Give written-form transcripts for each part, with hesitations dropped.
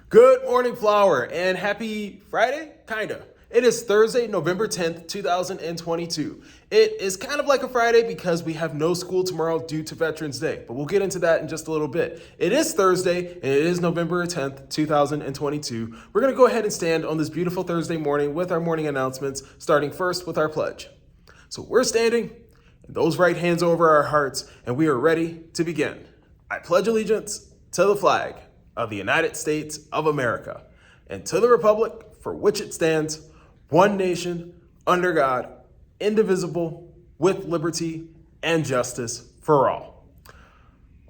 Good morning, Flower, and happy Friday? Kinda. It is Thursday, November 10th, 2022. It is kind of like a Friday because we have no school tomorrow due to Veterans Day, but we'll get into that in just a little bit. It is Thursday, and it is November 10th, 2022. We're going to go ahead and stand on this beautiful Thursday morning with our morning announcements, starting first with our pledge. So we're standing, and those right hands over our hearts, and we are ready to begin. I pledge allegiance to the flag of the United States of America, and to the republic for which it stands, one nation, under God, indivisible, with liberty and justice for all.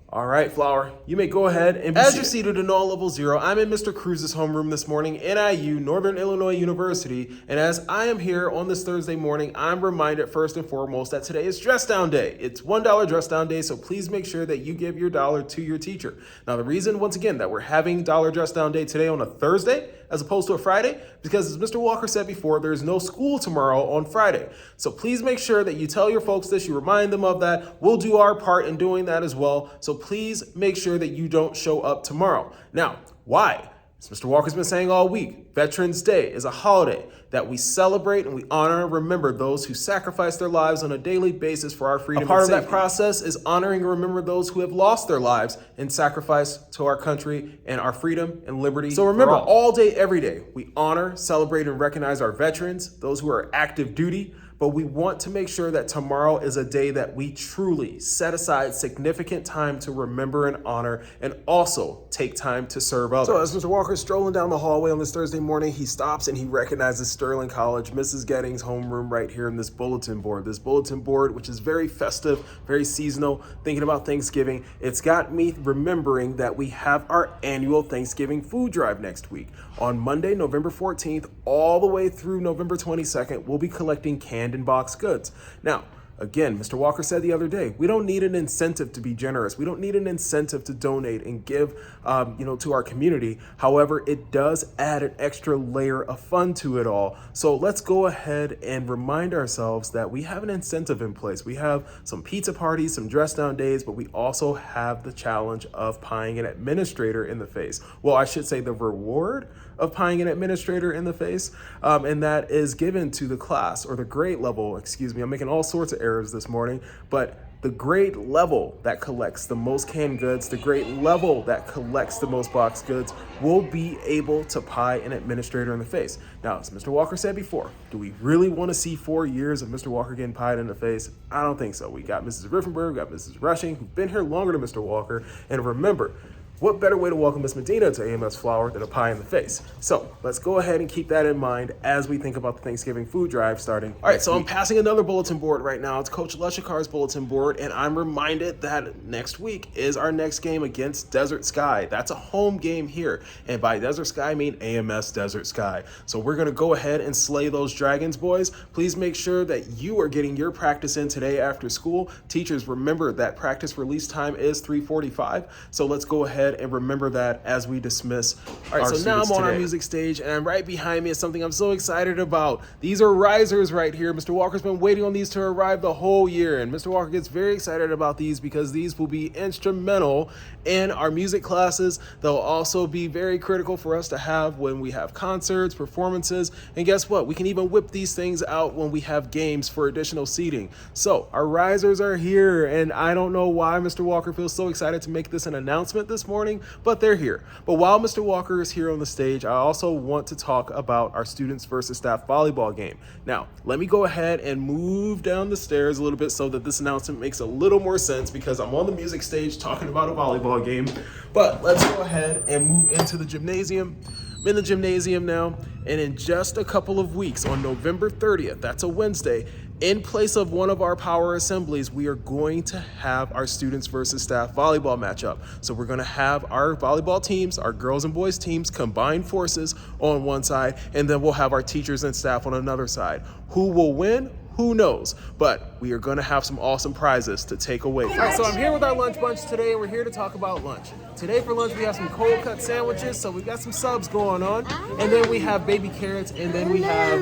All right, Flower, you may go ahead and as you're seated in all level 0, I'm in Mr. Cruz's homeroom this morning, NIU, Northern Illinois University, and as I am here on this Thursday morning, I'm reminded first and foremost that today is Dress Down Day. It's $1 Dress Down Day, so please make sure that you give your dollar to your teacher. Now, the reason, once again, that we're having $1 Dress Down Day today on a Thursday as opposed to a Friday, because as Mr. Walker said before, there's no school tomorrow on Friday. So please make sure that you tell your folks this, you remind them of that. We'll do our part in doing that as well. So please make sure that you don't show up tomorrow. Now, why? As Mr. Walker's been saying all week, Veterans Day is a holiday that we celebrate and we honor and remember those who sacrifice their lives on a daily basis for our freedom. A part of that process is honoring and remember those who have lost their lives in sacrifice to our country and our freedom and liberty. So remember, all day, every day, we honor, celebrate, and recognize our veterans, those who are active duty, but we want to make sure that tomorrow is a day that we truly set aside significant time to remember and honor, and also take time to serve others. So as Mr. Walker is strolling down the hallway on this Thursday morning, he stops and he recognizes Sterling College, Mrs. Gettings' homeroom right here in this bulletin board. This bulletin board, which is very festive, very seasonal, thinking about Thanksgiving. It's got me remembering that we have our annual Thanksgiving food drive next week. On Monday, November 14th, all the way through November 22nd, we'll be collecting canned and boxed goods. Now, again, Mr. Walker said the other day, we don't need an incentive to be generous. We don't need an incentive to donate and give, to our community. However, it does add an extra layer of fun to it all. So let's go ahead and remind ourselves that we have an incentive in place. We have some pizza parties, some dress down days, but we also have the challenge of pieing an administrator in the face. Well, I should say the reward of pieing an administrator in the face, and that is given to the class or the grade level, I'm making all sorts of errors this morning, but the grade level that collects the most canned goods, the grade level that collects the most boxed goods, will be able to pie an administrator in the face. Now, as Mr. Walker said before, do we really want to see 4 years of Mr. Walker getting pied in the face? I don't think so. We got Mrs. Riffenberg, we got Mrs. Rushing, who've been here longer than Mr. Walker, and remember, what better way to welcome Miss Medina to AMS Flower than a pie in the face? So let's go ahead and keep that in mind as we think about the Thanksgiving food drive starting. All right, so I'm passing another bulletin board right now. It's Coach Leshikar's bulletin board, and I'm reminded that next week is our next game against Desert Sky. That's a home game here, and by Desert Sky, I mean AMS Desert Sky. So we're gonna go ahead and slay those dragons, boys. Please make sure that you are getting your practice in today after school. Teachers, remember that practice release time is 3:45, so let's go ahead and remember that as we dismiss our students. So now I'm on our music stage, and right behind me is something I'm so excited about. These are risers right here. Mr. Walker's been waiting on these to arrive the whole year, and Mr. Walker gets very excited about these because these will be instrumental in our music classes. They'll also be very critical for us to have when we have concerts, performances, and guess what? We can even whip these things out when we have games for additional seating. So our risers are here, and I don't know why Mr. Walker feels so excited to make this an announcement this morning, but they're here. But while Mr. Walker is here on the stage, I also want to talk about our students versus staff volleyball game. Now, let me go ahead and move down the stairs a little bit so that this announcement makes a little more sense, because I'm on the music stage talking about a volleyball game. But let's go ahead and move into the gymnasium. I'm in the gymnasium now, and in just a couple of weeks, on November 30th, that's a Wednesday, In place of one of our power assemblies, we are going to have our students versus staff volleyball matchup. So we're going to have our volleyball teams, our girls and boys teams, combine forces on one side, and then we'll have our teachers and staff on another side. Who will win? Who knows? But we are going to have some awesome prizes to take away. All right, so I'm here with our lunch bunch today, and we're here to talk about lunch. Today for lunch, we have some cold cut sandwiches, so we've got some subs going on. And then we have baby carrots, and then we have,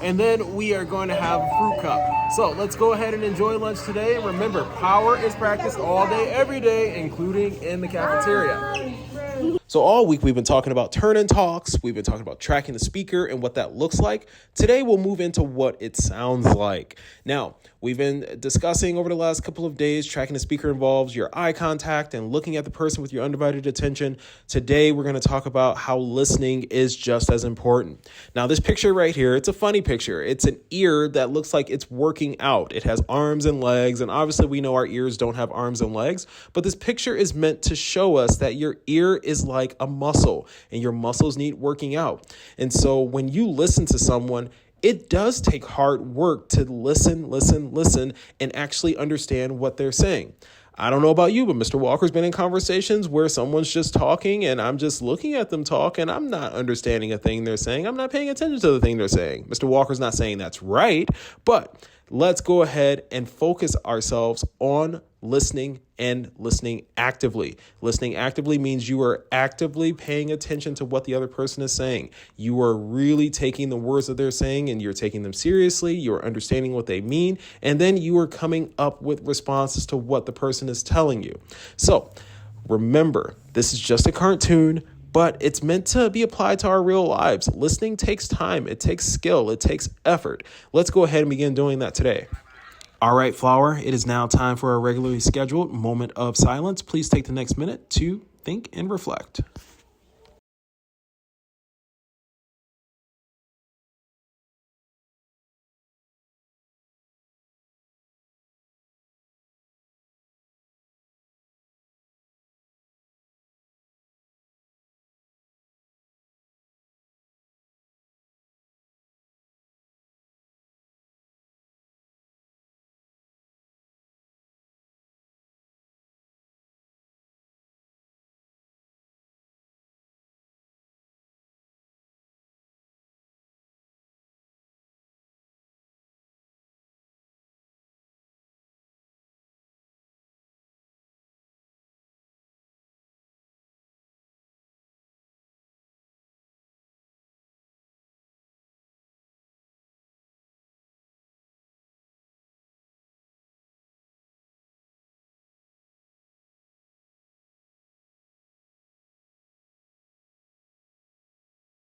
And then we are going to have a fruit cup. So let's go ahead and enjoy lunch today. And remember, power is practiced all day, every day, including in the cafeteria. So all week we've been talking about turn-in talks, we've been talking about tracking the speaker and what that looks like. Today we'll move into what it sounds like. Now, we've been discussing over the last couple of days, tracking the speaker involves your eye contact and looking at the person with your undivided attention. Today we're going to talk about how listening is just as important. Now this picture right here, it's a funny picture. It's an ear that looks like it's working out. It has arms and legs, and obviously we know our ears don't have arms and legs, but this picture is meant to show us that your ear is like a muscle, and your muscles need working out. And so when you listen to someone, it does take hard work to listen, and actually understand what they're saying. I don't know about you, but Mr. Walker's been in conversations where someone's just talking and I'm just looking at them talk and I'm not understanding a thing they're saying. I'm not paying attention to the thing they're saying. Mr. Walker's not saying that's right, but let's go ahead and focus ourselves on listening and listening actively. Listening actively means you are actively paying attention to what the other person is saying. You are really taking the words that they're saying and you're taking them seriously. You're understanding what they mean. And then you are coming up with responses to what the person is telling you. So remember, this is just a cartoon, but it's meant to be applied to our real lives. Listening takes time. It takes skill. It takes effort. Let's go ahead and begin doing that today. All right, Flower, it is now time for our regularly scheduled moment of silence. Please take the next minute to think and reflect.